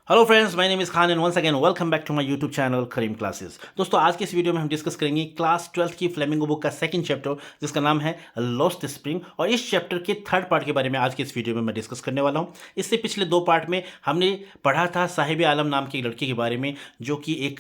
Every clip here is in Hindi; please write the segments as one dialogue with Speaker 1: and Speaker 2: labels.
Speaker 1: Hello friends, my name is Khan and once again welcome back to my YouTube channel Karim classes. दोस्तों, आज के इस वीडियो में हम डिस्कस करेंगे क्लास 12th की फ्लेमिंगो बुक का सेकंड चैप्टर जिसका नाम है लॉस्ट स्प्रिंग। और इस चैप्टर के थर्ड पार्ट के बारे में आज के इस वीडियो में मैं डिस्कस करने वाला हूं। इससे पिछले दो पार्ट में हमने पढ़ा था साहिब आलम नाम की एक लड़की के बारे में जो कि एक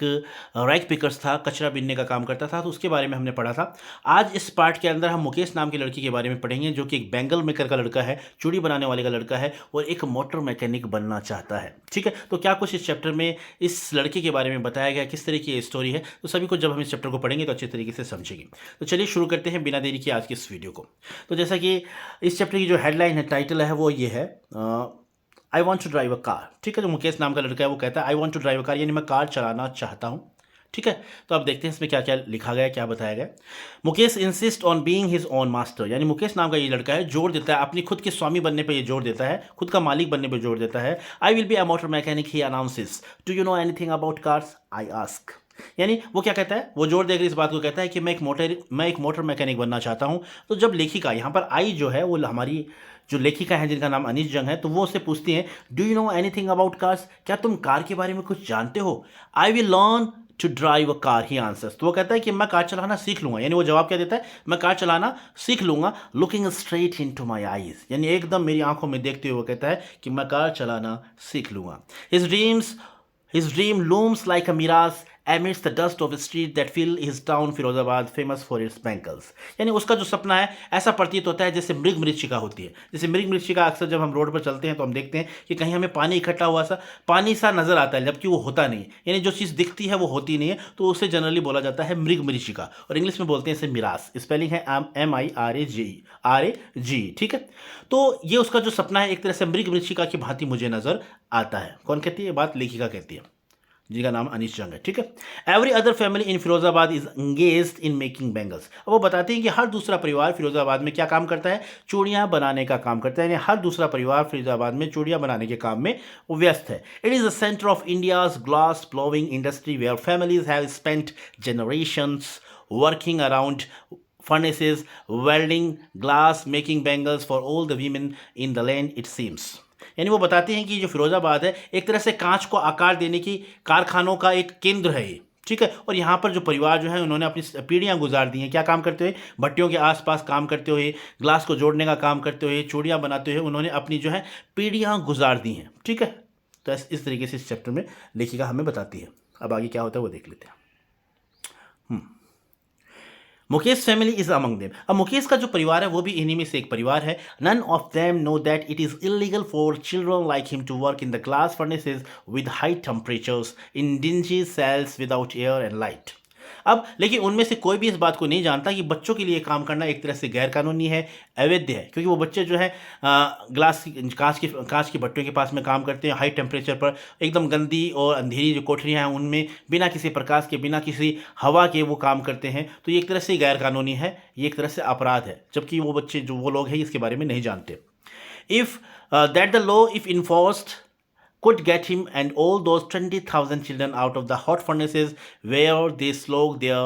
Speaker 1: रैग पिकर्स था, कचरा बीनने का काम करता था, तो उसके बारे में हमने पढ़ा था। आज इस पार्ट के अंदर हम मुकेश नाम की लड़की के बारे में पढ़ेंगे जो कि एक बैंगल मेकर का लड़का है, चूड़ी बनाने वाले का लड़का है और एक मोटर मैकेनिक बनना चाहता है। ठीक है, तो क्या कुछ इस चैप्टर में इस लड़के के बारे में बताया गया, किस तरह की स्टोरी है, तो सभी को जब हम इस चैप्टर को पढ़ेंगे तो अच्छे तरीके से समझेंगे। तो चलिए शुरू करते हैं बिना देरी के आज के इस वीडियो को। तो जैसा कि इस चैप्टर की जो हेडलाइन है, टाइटल है, वो ये है I want to drive a car. ठीक है, जो मुकेश नाम का लड़का है वो कहता है I want to drive a car, यानी मैं कार चलाना चाहता हूँ। ठीक है, तो अब देखते हैं इसमें क्या क्या लिखा गया, क्या बताया गया। Mukesh insist on being his own master, यानी मुकेश नाम का ये लड़का है जोर देता है अपनी खुद के स्वामी बनने पे, ये जोर देता है, खुद का मालिक बनने पे जोर देता है। I will be a motor mechanic, he announces. Do you know anything about cars, I ask. यानी वो क्या कहता है, वो जोर देकर इस बात को कहता है कि मैं एक मोटर मैकेनिक बनना चाहता हूँ। तो जब लेखिका यहाँ पर आई जो है वो हमारी जो लेखिका है जिनका नाम अनीश जंग है, तो वो उससे पूछती हैं do you know anything about cars, क्या तुम कार के बारे में कुछ जानते हो। I will learn to drive a car, he answers. तो वो कहता है कि मैं कार चलाना सीख लूंगा, यानी वो जवाब क्या देता है, मैं कार चलाना सीख लूंगा। Looking straight into my eyes, यानी एकदम मेरी आंखों में देखते हुए वो कहता है कि मैं कार चलाना सीख लूंगा। His dream looms like a mirage amidst the dust of a street that fill his town Firozabad, famous for its bangles। यानी उसका जो सपना है ऐसा प्रतीत होता है जैसे मृग मरीचिका होती है। जैसे मृग मरीचिका अक्सर जब हम रोड पर चलते हैं तो हम देखते हैं कि कहीं हमें पानी इकट्ठा हुआ सा पानी सा नजर आता है, जबकि वो होता नहीं है। यानी जो चीज़ दिखती है वो होती नहीं है, तो उसे जनरली बोला जाता है मृग मरीचिका, और इंग्लिश में बोलते हैं इसे मिरास। स्पेलिंग है MIRAGE। ठीक है, तो ये उसका जो सपना है एक तरह से मृग मरीचिका की भांति मुझे नजर आता है। कौन कहती है ये बात, लेखिका कहती है, जिनका नाम अनीश जंग है। ठीक है, every other family in Firozabad is engaged in making bangles. अब वो बताते हैं कि हर दूसरा परिवार फिरोजाबाद में क्या काम करता है, चूड़ियां बनाने का काम करता है। यानी हर दूसरा परिवार फिरोजाबाद में चूड़ियां बनाने के काम में व्यस्त है। It is the centre of India's glass blowing industry where families have spent generations working around furnaces, welding, glass, making bangles for all the women in the land it seems। यानी वो बताते हैं कि जो फिरोजाबाद है एक तरह से कांच को आकार देने की कारखानों का एक केंद्र है ये। ठीक है, और यहाँ पर जो परिवार जो है उन्होंने अपनी पीढ़ियाँ गुजार दी हैं, क्या काम करते हुए, भट्टियों के आसपास काम करते हुए, ग्लास को जोड़ने का काम करते हुए, चूड़ियाँ बनाते हुए उन्होंने अपनी जो है पीढ़ियाँ गुजार दी हैं। ठीक है, तो इस तरीके से इस चैप्टर में लेखिका हमें बताती है। अब आगे क्या होता है वो देख लेते हैं। Mukesh family is among them. अब मुकेश का जो परिवार है वो भी इन्हीं में से एक परिवार है। None of them know that it is illegal for children like him to work in the glass furnaces with high temperatures in dingy cells without air and light. अब लेकिन उनमें से कोई भी इस बात को नहीं जानता कि बच्चों के लिए काम करना एक तरह से गैर कानूनी है, अवैध है, क्योंकि वो बच्चे जो है कांच की भट्टियों के पास में काम करते हैं हाई टेम्परेचर पर, एकदम गंदी और अंधेरी जो कोठरियाँ हैं उनमें बिना किसी प्रकाश के, बिना किसी हवा के वो काम करते हैं। तो ये एक तरह से गैर कानूनी है, ये एक तरह से अपराध है, जबकि वो बच्चे जो वो लोग हैं इसके बारे में नहीं जानते। If that the law if enforced could get him and all those 20,000 children out of the hot furnaces where they slog their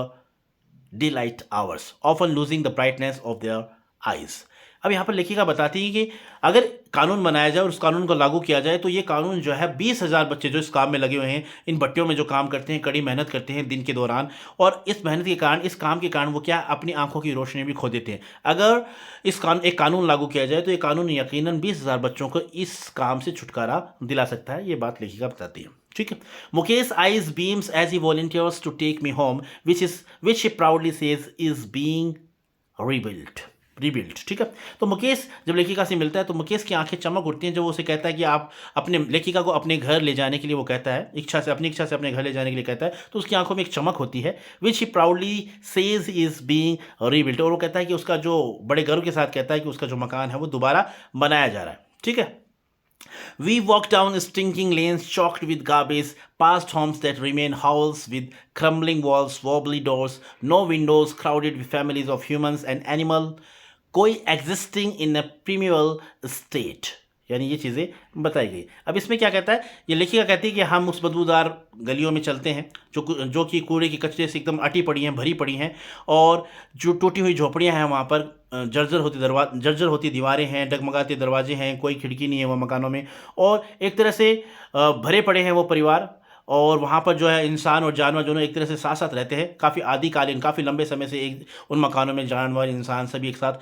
Speaker 1: daylight hours, often losing the brightness of their eyes। अब यहाँ पर लेखिका बताती है कि अगर कानून बनाया जाए और उस कानून को लागू किया जाए तो ये कानून जो है 20,000 बच्चे जो इस काम में लगे हुए हैं, इन भट्टियों में जो काम करते हैं, कड़ी मेहनत करते हैं दिन के दौरान, और इस मेहनत के कारण, इस काम के कारण वो क्या अपनी आंखों की रोशनी भी खो देते हैं। अगर एक कानून लागू किया जाए तो ये कानून यकीनन 20,000 बच्चों को इस काम से छुटकारा दिला सकता है, ये बात लेखिका बताती है। ठीक है, Mukesh eyes beams as he volunteers to take me home which he proudly says is being rebuild. ठीक है, तो मुकेश जब लेखिका से मिलता है तो मुकेश की आंखें चमक उठती हैं जब वो उसे कहता है कि आप अपने लेखिका को अपने घर ले जाने के लिए, वो कहता है अपनी इच्छा से अपने घर ले जाने के लिए कहता है, तो उसकी आंखों में एक चमक होती है। Which he proudly says is being rebuilt, और वो कहता है कि उसका जो बड़े गर्व के साथ कहता है कि उसका जो मकान है वो दोबारा बनाया जा रहा है। ठीक है, we walked down stinking lanes choked with garbage, past homes that remain hovels with crumbling walls, wobbly doors, no windows, crowded with families of humans and animal coexisting in a primeval state। यानी ये चीज़ें बताई गई। अब इसमें क्या कहता है, ये लेखिका कहती है कि हम उस बदबूदार गलियों में चलते हैं जो कि कूड़े की कचरे से एकदम अटी पड़ी हैं, भरी पड़ी हैं, और जो टूटी हुई झोपड़ियां हैं वहाँ पर, जर्जर होती दीवारें हैं, डगमगाते दरवाजे हैं, कोई खिड़की नहीं है वो मकानों में, और एक तरह से भरे पड़े हैं वो परिवार, और वहाँ पर जो है इंसान और जानवर दोनों एक तरह से साथ साथ रहते हैं। काफ़ी आदिकालीन, काफ़ी लंबे समय से एक उन मकानों में जानवर इंसान सभी एक साथ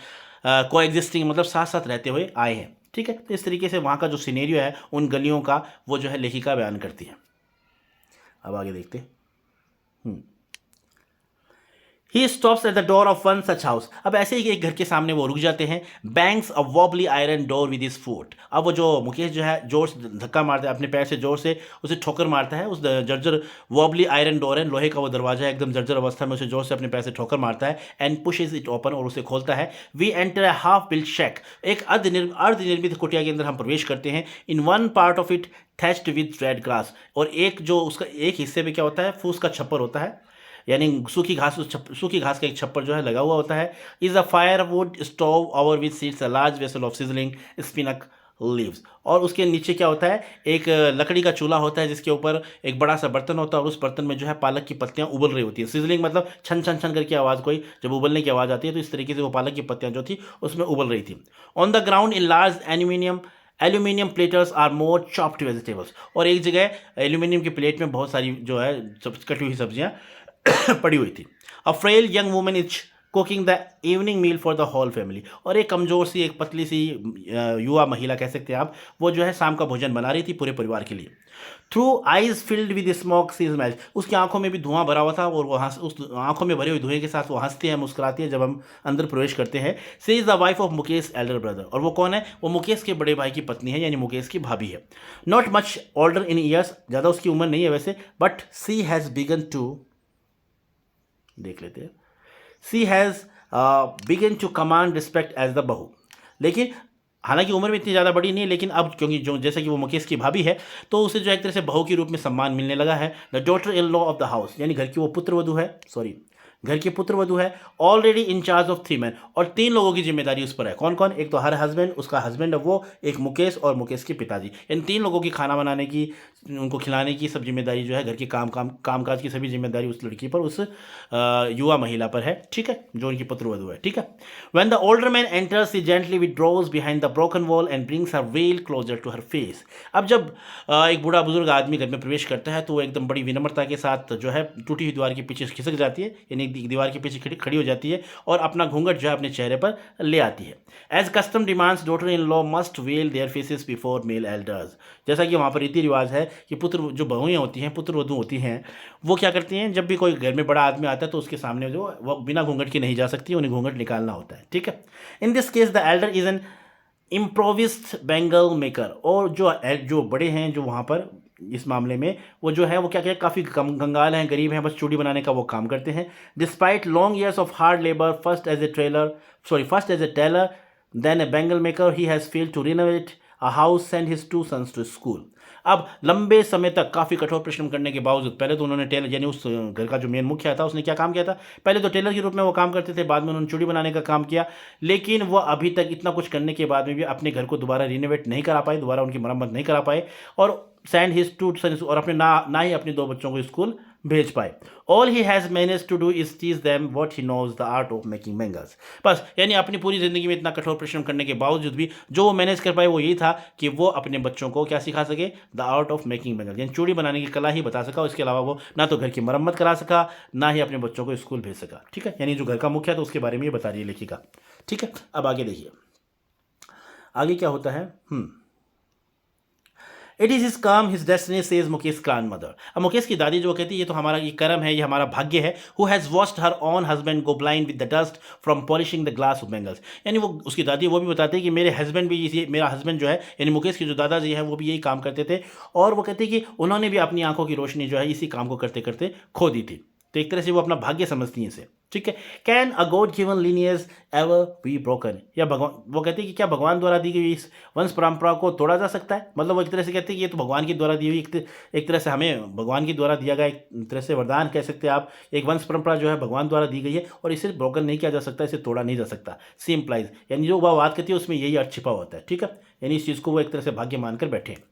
Speaker 1: को एग्जिस्टिंग, मतलब साथ साथ रहते हुए आए हैं। ठीक है, तो इस तरीके से वहाँ का जो सिनेरियो है उन गलियों का, वो जो है लेखिका बयान करती है। अब आगे देखते हैं। He stops at the door of one such house. अब ऐसे ही एक घर के सामने वो रुक जाते हैं। Bangs a wobbly iron door with his foot. अब वो जो मुकेश जो है जोर से धक्का मारता है, अपने पैर से जोर से उसे ठोकर मारता है। उस जर्जर वॉबली आयरन डोर है, लोहे का वो दरवाजा है, एकदम जर्जर अवस्था में, उसे जोर से अपने पैर से ठोकर मारता है। एंड पुशेस इट ओपन, और उसे खोलता है। We enter a half built shack, एक अर्धनिर्मित कुटिया के अंदर हम प्रवेश करते हैं। In one part of it thatched with red grass, और एक जो उसका एक हिस्से में क्या होता है, फूस का छप्पर होता है, यानी सूखी घास का एक छप्पर जो है लगा हुआ होता है। Is a fire wood stove over which sits a large vessel of sizzling spinach leaves, और उसके नीचे क्या होता है, एक लकड़ी का चूल्हा होता है जिसके ऊपर एक बड़ा सा बर्तन होता है, और उस बर्तन में जो है पालक की पत्तियां उबल रही होती हैं। सिजलिंग मतलब छन छन छन करके आवाज़, कोई जब उबलने की आवाज़ आती है तो इस तरीके से वो पालक की पत्तियां जो थी उसमें उबल रही थी। On the ground in large aluminium platters are more chopped vegetables, और एक जगह एल्यूमिनियम की प्लेट में बहुत सारी जो है कटी हुई सब्जियां पड़ी हुई थी। A frail young woman is cooking the evening meal for the whole family, और एक कमज़ोर सी, एक पतली सी युवा महिला कह सकते हैं आप, वो जो है शाम का भोजन बना रही थी पूरे परिवार के लिए। Through eyes filled with smoke she smells, उसकी आंखों में भी धुआं भरा हुआ था, और वो उस आंखों में भरे हुए धुएं के साथ वो हंसती है, मुस्कुराती है जब हम अंदर प्रवेश करते हैं। She is the wife of Mukesh elder brother, और वो कौन है, वो मुकेश के बड़े भाई की पत्नी है, यानी मुकेश की भाभी है। Not much older in years, ज़्यादा उसकी उम्र नहीं है वैसे, but she has begun to, देख लेते हैं, she has begun to command respect as the बहू, लेकिन हालांकि उम्र में इतनी ज़्यादा बड़ी नहीं है, लेकिन अब क्योंकि जो जैसे कि वो मुकेश की भाभी है, तो उसे जो एक तरह से बहू के रूप में सम्मान मिलने लगा है। The daughter in law of the house, यानी घर की वो पुत्रवधू है, घर की पुत्रवधु है। Already in charge of 3 men, और 3 लोगों की जिम्मेदारी उस पर है। कौन कौन, एक तो हर हस्बैंड, उसका हस्बैंड है वो, एक मुकेश और मुकेश के पिताजी, इन 3 लोगों की खाना बनाने की, उनको खिलाने की सब जिम्मेदारी जो है, घर के कामकाज की सभी जिम्मेदारी उस लड़की पर, उस युवा महिला पर है। ठीक है, जो उनकी पुत्रवधु है। ठीक है। When the older man enters he gently withdraws behind the broken wall and brings her veil closer to her face. अब जब एक बूढ़ा बुजुर्ग आदमी घर में प्रवेश करता है तो वो एकदम बड़ी विनम्रता के साथ जो है टूटी हुई दीवार के पीछे खिसक जाती है, यानी दीवार के पीछे खड़ी हो जाती है, और अपना घूंघट जो है अपने चेहरे पर ले आती है। As custom demands daughter in law must veil their faces before male elders, जैसा कि वहाँ पर रीति रिवाज है कि पुत्र जो बहुएं होती हैं, पुत्रवधू होती हैं, वो क्या करती हैं, जब भी कोई घर में बड़ा आदमी आता है तो उसके सामने जो वो बिना घूंघट के नहीं जा सकती, उन्हें घूंघट निकालना होता है। ठीक है। In this case the elder is an improvised bangle maker, और जो बड़े हैं जो वहाँ पर इस मामले में वो जो है वो क्या काफ़ी कंगाल हैं, गरीब हैं, बस चूड़ी बनाने का वो काम करते हैं। Despite long years of hard labour, first as a tailor then a bangle maker, he has failed to renovate a house, send his 2 sons to school. अब लंबे समय तक काफ़ी कठोर परिश्रम करने के बावजूद, पहले तो उन्होंने टेलर, यानी उस घर का जो मेन मुखिया था, उसने क्या काम किया था, पहले तो टेलर के रूप में वो काम करते थे, बाद में उन्होंने चूड़ी बनाने का काम किया, लेकिन वो अभी तक इतना कुछ करने के बाद में भी अपने घर को दोबारा रिनोवेट नहीं करा पाए, दोबारा उनकी मरम्मत नहीं करा पाए, और सेंड हिज 2 sons, और अपने ना ही अपने 2 बच्चों को स्कूल भेज पाए। All he has manage to do is teach them what he knows the art of making bangles, बस यानी अपनी पूरी ज़िंदगी में इतना कठोर परिश्रम करने के बावजूद भी जो वो मैनेज कर पाए वो यही था कि वो अपने बच्चों को क्या सिखा सके, the art of making bangles, यानी चूड़ी बनाने की कला ही बता सका। इसके अलावा वो ना तो घर की मरम्मत करा सका, ना ही अपने बच्चों को स्कूल भेज सका। ठीक है, यानी जो घर का मुखिया था उसके बारे में ये बता रही है लेखिका। ठीक है, अब आगे देखिए आगे क्या होता है। It is his calm his destiny says Mukesh grand mother. अब मुकेश की दादी जो कहती है ये तो हमारा ये कर्म है, ये हमारा भाग्य है। Who has watched her on husband go blind with the dust from polishing the glass of bangles, यानी वो उसकी दादी वो भी बताते हैं कि मेरे हस्बैंड भी इसी, मेरा हस्बैंड जो है यानी मुकेश के जो दादाजी हैं वो भी यही काम करते थे, और वो कहते हैं कि उन्होंने भी अपनी आंखों की रोशनी जो है इसी काम को करते करते खो दी थी। तो एक तरह से वो अपना भाग्य समझती हैं इसे। ठीक है। Can a God given lineage ever be broken, या भगवान, वो कहते हैं कि क्या भगवान द्वारा दी गई इस वंश परंपरा को तोड़ा जा सकता है। मतलब वो एक तरह से कहते हैं कि ये तो भगवान की द्वारा दी हुई एक तरह से हमें भगवान की द्वारा दिया गया एक तरह से वरदान कह सकते हैं आप। एक वंश परंपरा जो है भगवान द्वारा दी गई है और इसे ब्रोकन नहीं किया जा सकता, इसे तोड़ा नहीं जा सकता। सी इम्प्लाइज, यानी जो वह बात करती है उसमें यही अर्थ छिपा होता है। ठीक है, यानी इस चीज़ को वो एक तरह से भाग्य मानकर बैठे हैं।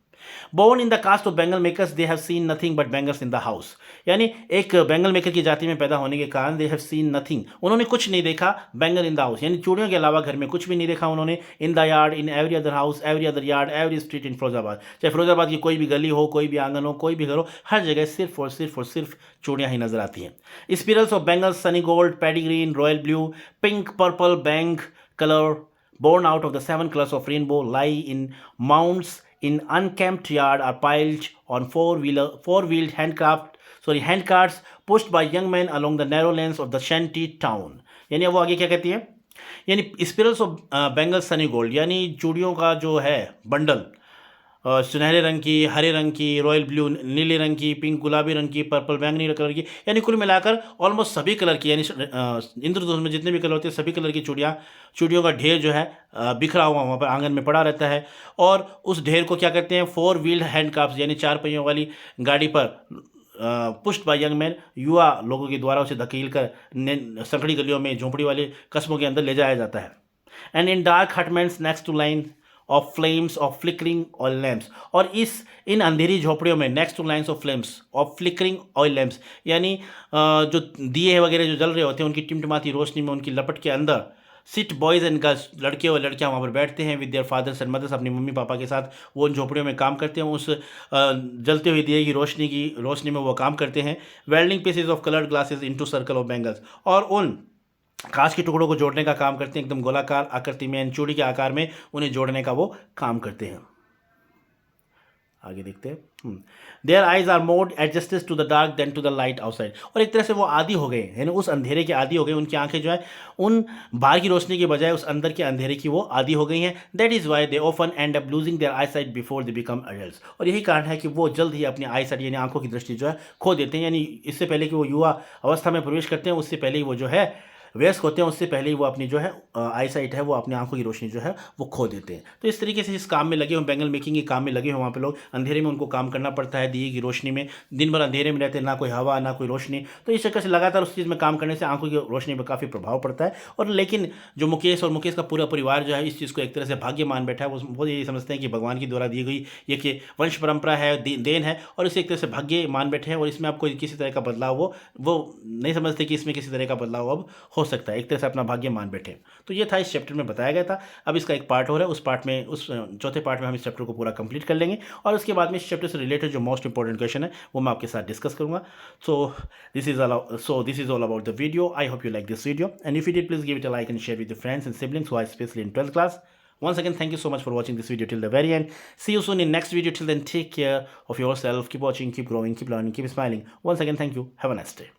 Speaker 1: Born in the caste of bangle makers they have seen nothing but bangles in the house, यानी एक बेंगल मेकर की जाति में पैदा होने के कारण दे हैव सीन नथिंग, उन्होंने कुछ नहीं देखा, बेंगल इन द हाउस यानी चूड़ियों के अलावा घर में कुछ भी नहीं देखा उन्होंने, in the yard, in every other house, every other yard, every street in Firozabad, चाहे फिरोजाबाद की कोई भी गली हो, कोई भी आंगन हो, कोई भी घर हो, हर जगह सिर्फ और सिर्फ और सिर्फ चूड़ियाँ ही नजर आती हैं। Spirals of bangles, sunny gold, paddy green, royal blue, pink, purple, bank colour born out of the 7 colors of rainbow lie in mounds in unkempt yard are piled on four-wheeled handcarts pushed by young men along the narrow lanes of the shanty town। यानी वो आगे क्या कहती है, यानी स्पिरल्स ऑफ बेंगल सनी गोल्ड, यानी चूड़ियों का जो है बंडल, सुनहरे रंग की, हरे रंग की, रॉयल ब्लू नीले रंग की, पिंक गुलाबी रंग की, पर्पल बैंगनी कलर की, यानी कुल मिलाकर ऑलमोस्ट सभी कलर की, यानी इंद्रधनुष में जितने भी कलर होते हैं सभी कलर की चूड़ियों का ढेर जो है बिखरा हुआ वहाँ पर आंगन में पड़ा रहता है। और उस ढेर को क्या कहते हैं, 4 व्हील्ड हैंडक्राफ्ट, यानी 4 पहियों वाली गाड़ी पर पुश्ड बाय यंग मैन, युवा लोगों के द्वारा उसे धकेल कर संकड़ी गलियों में, झोंपड़ी वाले कस्बों के अंदर ले जाया जाता है। And in dark hutments next to line of flames of flickering oil lamps, और इन अंधेरी झोपड़ियों में next to lines of flames of flickering oil lamps, यानी जो दिए वगैरह जो जल रहे होते हैं उनकी टिमटिमाती रोशनी में, उनकी लपट के अंदर सिट बॉयज़ एंड गर्ल्स, लड़के और लड़कियां वहाँ पर बैठते हैं with their fathers and mothers, अपनी मम्मी पापा के साथ वो उन झोपड़ियों में काम करते हैं, उस जलते हुए दिए की रोशनी में वो काम करते हैं। Welding pieces of coloured glasses into circle of bangles, और उन कांच के टुकड़ों को जोड़ने का काम करते हैं, एकदम गोलाकार आकृति में, चूड़ी के आकार में उन्हें जोड़ने का वो काम करते हैं। आगे देखते हैं। Their eyes are more adjusted to the dark than to the light outside, और एक तरह से वो आदी हो गए, यानी उस अंधेरे के आदी हो गए, उनकी आंखें जो है उन बाहर की रोशनी के बजाय उस अंदर के अंधेरे की वो आदी हो गई हैं। That is why they often end up losing their eyesight before they become adults, और यही कारण है कि वो जल्द ही अपनी आई साइट यानी आंखों की दृष्टि जो है खो देते हैं, यानी इससे पहले कि वो युवा अवस्था में प्रवेश करते हैं उससे पहले ही वो जो है वयस्क होते हैं, उससे पहले ही वो अपनी जो है आई साइट है वो अपनी आंखों की रोशनी जो है वो खो देते हैं। तो इस तरीके से इस काम में लगे हुए, बेंगल मेकिंग के काम में लगे हुए वहाँ पे लोग, अंधेरे में उनको काम करना पड़ता है, दिए की रोशनी में, दिन भर अंधेरे में रहते हैं, ना कोई हवा ना कोई रोशनी, तो इस चक्कर से लगातार उस चीज़ में काम करने से आंखों की रोशनी पर काफ़ी प्रभाव पड़ता है। और लेकिन जो मुकेश और मुकेश का पूरा परिवार जो है इस चीज़ को एक तरह से भाग्य मान बैठा है, वो यही समझते हैं कि भगवान की द्वारा दी गई ये कि वंश परंपरा है, देन है, और इसे एक तरह से भाग्य मान बैठे हैं, और इसमें आप कोई किसी तरह का बदलाव वो नहीं समझते कि इसमें किसी तरह का बदलाव अब हो सकता है, एक तरह से अपना भाग्य मान बैठे। तो ये था इस चैप्टर में बताया गया था। अब इसका एक पार्ट हो रहा है, उस चौथे पार्ट में हम इस चैप्टर को पूरा कंप्लीट कर लेंगे, और उसके बाद में इस चैप्टर से रिलेटेड जो मोस्ट इंपॉर्टेंट क्वेश्चन है वो मैं आपके साथ डिस्कस करूंगा। So this is all about the video. I hope you like this video, and if you did, please give it a like and share with your friends and siblings who are specially in 12th class. Once again, thank you so much for watching this video till the very end. See you soon in next video. Till then, take care of yourself. Keep watching, keep growing, keep learning, keep smiling. Once again, thank you. Have a nice day.